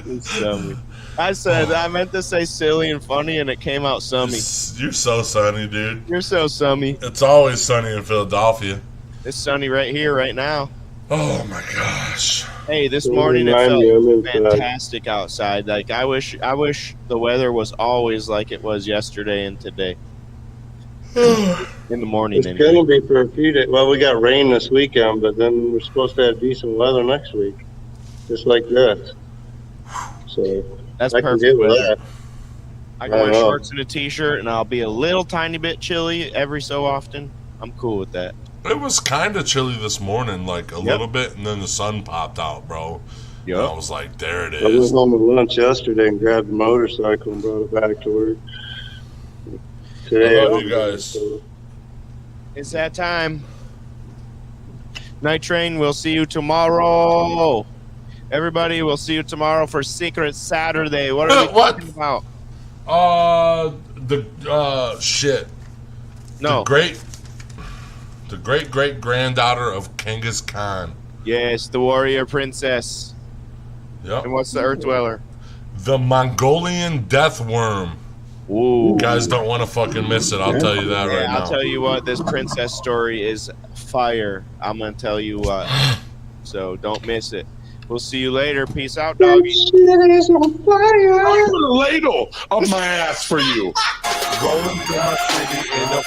It's dummy. I meant to say silly and funny, and it came out summy. You're so sunny, dude. You're so summy. It's always sunny in Philadelphia. It's sunny right here, right now. Oh my gosh. Hey, this morning it felt fantastic outside. Like I wish the weather was always like it was yesterday and today. In the morning, It's going to be for a few days. Well, we got rain this weekend, but then we're supposed to have decent weather next week, just like this. So that's I can perfect deal with weather. that. I can wear shorts and a t-shirt, and I'll be a little tiny bit chilly every so often. I'm cool with that. It was kind of chilly this morning, like a little bit, and then the sun popped out, bro. Yep. And I was like, there it I was is. home at lunch yesterday and grabbed the motorcycle and brought it back to work. Today, I love you guys. It's that time. Night Train, we'll see you tomorrow. Everybody, we'll see you tomorrow for Secret Saturday. What are we talking about? Shit. No. The great granddaughter of Genghis Khan. Yes, the warrior princess. Yep. And what's the Earth Dweller? The Mongolian death worm. Ooh. You guys don't want to fucking miss it. I'll tell you that right now. I'll tell you what, this princess story is fire. I'm going to tell you what. So don't miss it. We'll see you later. Peace out, doggy. Shit is on fire. I put a ladle on my ass for you. Rolling through my city in a